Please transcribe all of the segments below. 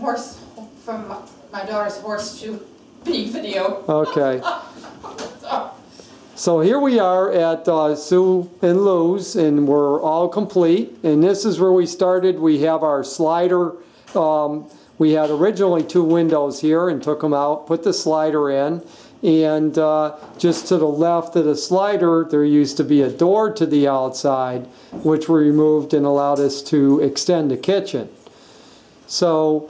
my daughter's horseshoe bee video. Okay. So here we are at Sue and Lou's, and we're all complete. And this is where we started. We have our slider. We had originally 2 windows here and took them out, put the slider in. And just to the left of the slider, there used to be a door to the outside, which we removed and allowed us to extend the kitchen. So,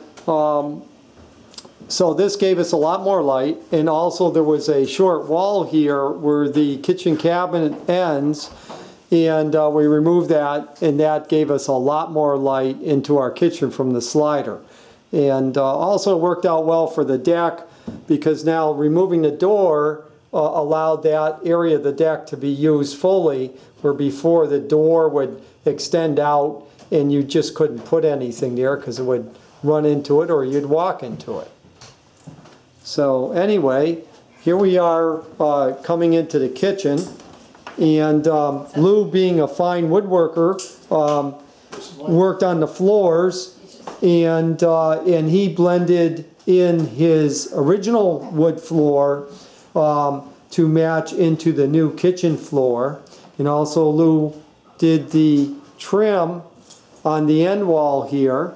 so this gave us a lot more light, and also there was a short wall here where the kitchen cabinet ends, and we removed that, and that gave us a lot more light into our kitchen from the slider. And also worked out well for the deck, because now removing the door allowed that area of the deck to be used fully, where before the door would extend out and you just couldn't put anything there because it would run into it or you'd walk into it. So anyway, here we are coming into the kitchen, and Lou, being a fine woodworker, worked on the floors, and he blended in his original wood floor to match into the new kitchen floor. And also Lou did the trim on the end wall here,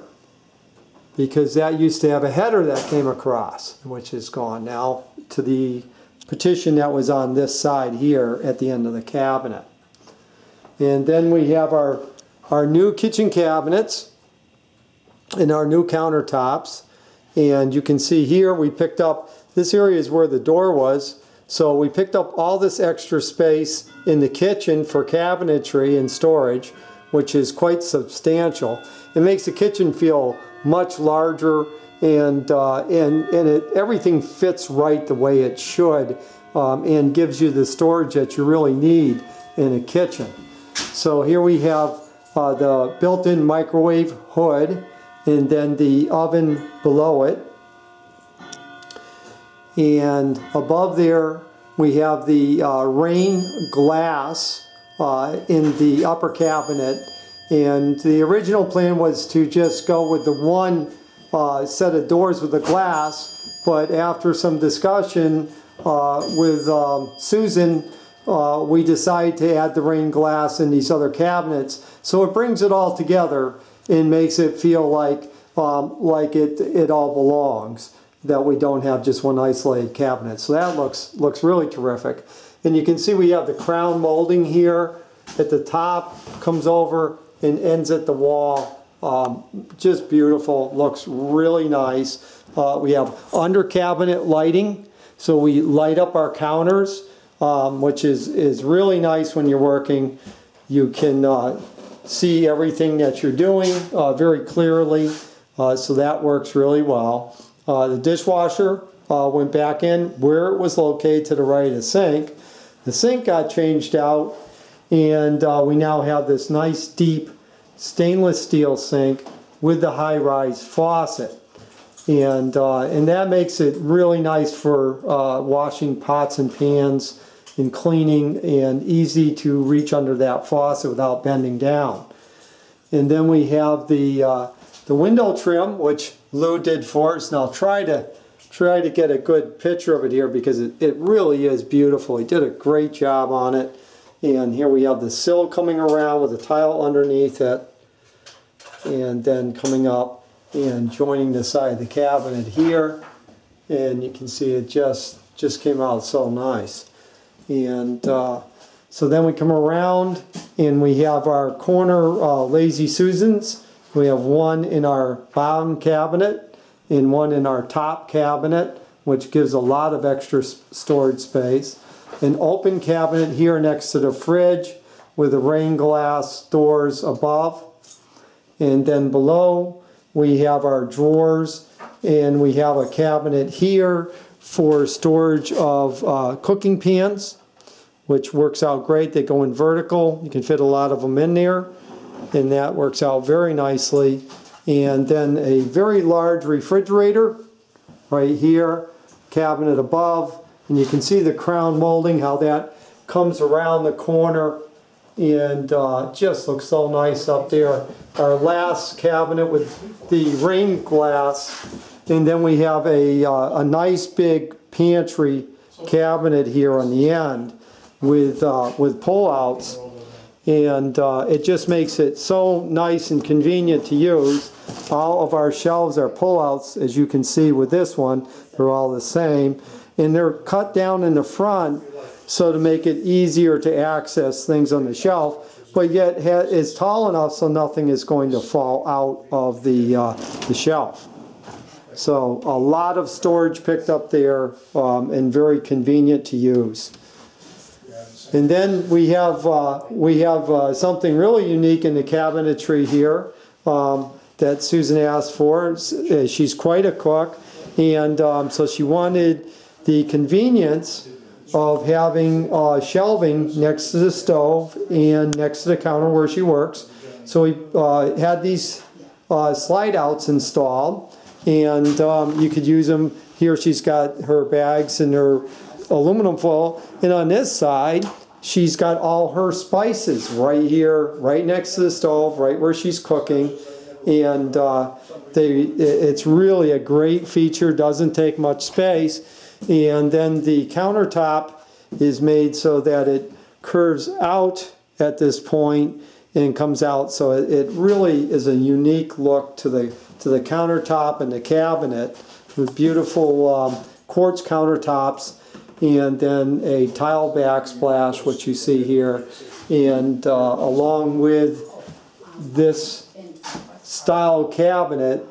because that used to have a header that came across, which is gone now to the partition that was on this side here at the end of the cabinet. And then we have our new kitchen cabinets and our new countertops. And you can see here we picked up, this area is where the door was, so we picked up all this extra space in the kitchen for cabinetry and storage, which is quite substantial. It makes the kitchen feel much larger, and everything fits right the way it should, and gives you the storage that you really need in a kitchen. So here we have the built-in microwave hood, and then the oven below it. And above there we have the rain glass in the upper cabinet. And the original plan was to just go with the one set of doors with the glass, but after some discussion with Susan, we decided to add the rain glass in these other cabinets. So it brings it all together and makes it feel like it all belongs, that we don't have just one isolated cabinet. So that looks really terrific. And you can see we have the crown molding here at the top, comes over and ends at the wall. Just beautiful, looks really nice. We have under cabinet lighting, so we light up our counters, which is really nice when you're working. You can see everything that you're doing very clearly, so that works really well. The dishwasher went back in where it was located, to the right of the sink. The sink got changed out, and we now have this nice deep stainless steel sink with the high-rise faucet, and that makes it really nice for washing pots and pans and cleaning, and easy to reach under that faucet without bending down. And then we have the window trim, which Lou did for us, and I'll try to get a good picture of it here, because it really is beautiful. He did a great job on it. And here we have the sill coming around with a tile underneath it, and then coming up and joining the side of the cabinet here, and you can see it just came out so nice. And so then we come around and we have our corner Lazy Susans. We have one in our bottom cabinet and one in our top cabinet, which gives a lot of extra storage space. An open cabinet here next to the fridge with the rain glass doors above. And then below we have our drawers, and we have a cabinet here for storage of cooking pans, which works out great. They go in vertical. You can fit a lot of them in there, and that works out very nicely. And then a very large refrigerator right here, cabinet above, and you can see the crown molding, how that comes around the corner and just looks so nice up there. Our last cabinet with the rain glass, and then we have a nice big pantry cabinet here on the end with pull-outs, and it just makes it so nice and convenient to use. All of our shelves are pull-outs, as you can see with this one. They're all the same, and they're cut down in the front so to make it easier to access things on the shelf, but yet it's tall enough so nothing is going to fall out of the shelf. So a lot of storage picked up there, and very convenient to use. And then we have something really unique in the cabinetry here that Susan asked for. She's quite a cook, and so she wanted the convenience of having shelving next to the stove and next to the counter where she works. So we had these slide outs installed, and you could use them. Here she's got her bags and her aluminum foil, and on this side she's got all her spices right here, right next to the stove, right where she's cooking. And it's really a great feature, doesn't take much space. And then the countertop is made so that it curves out at this point and comes out, so it really is a unique look to the countertop and the cabinet, with beautiful quartz countertops, and then a tile backsplash, which you see here, and along with this style cabinet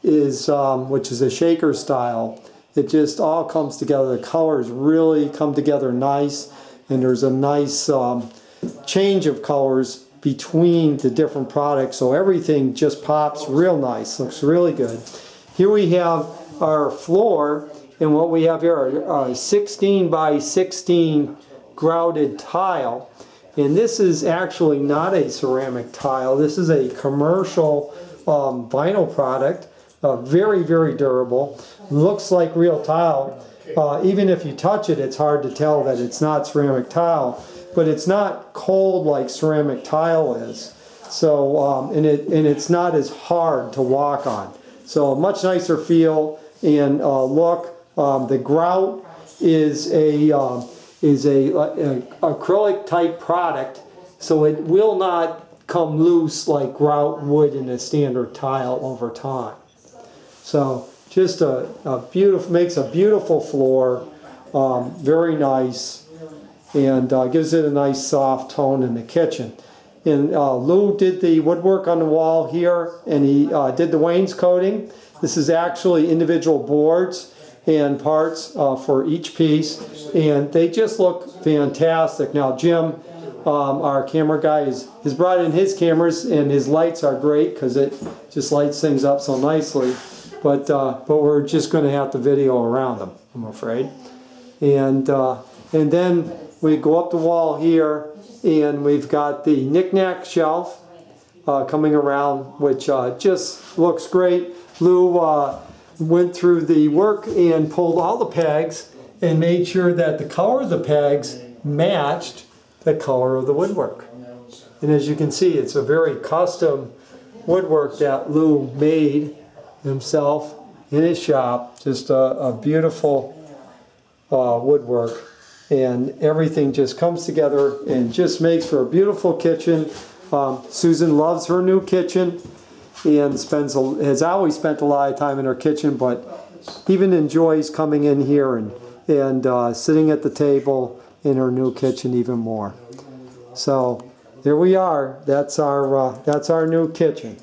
is which is a shaker style. It just all comes together. The colors really come together nice, and there's a nice change of colors between the different products, so everything just pops real nice, looks really good. Here we have our floor, and what we have here are 16 by 16 grouted tile, and this is actually not a ceramic tile. This is a commercial vinyl product, very, very durable. Looks like real tile. Even if you touch it, it's hard to tell that it's not ceramic tile, but it's not cold like ceramic tile is. So and it's not as hard to walk on. So a much nicer feel and look. The grout is a acrylic type product, so it will not come loose like grout would in a standard tile over time. So just a beautiful, makes a beautiful floor, very nice, and gives it a nice soft tone in the kitchen. And Lou did the woodwork on the wall here, and he did the wainscoting. This is actually individual boards and parts for each piece, and they just look fantastic. Now Jim, our camera guy, has brought in his cameras, and his lights are great because it just lights things up so nicely. But we're just going to have to video around them, I'm afraid. And then we go up the wall here, and we've got the knick-knack shelf coming around, which just looks great. Lou went through the work and pulled all the pegs and made sure that the color of the pegs matched the color of the woodwork. And as you can see, it's a very custom woodwork that Lou made himself in his shop. Just a beautiful woodwork, and everything just comes together and just makes for a beautiful kitchen. Susan loves her new kitchen and has always spent a lot of time in her kitchen, but even enjoys coming in here and sitting at the table in her new kitchen even more. So there we are. That's our new kitchen.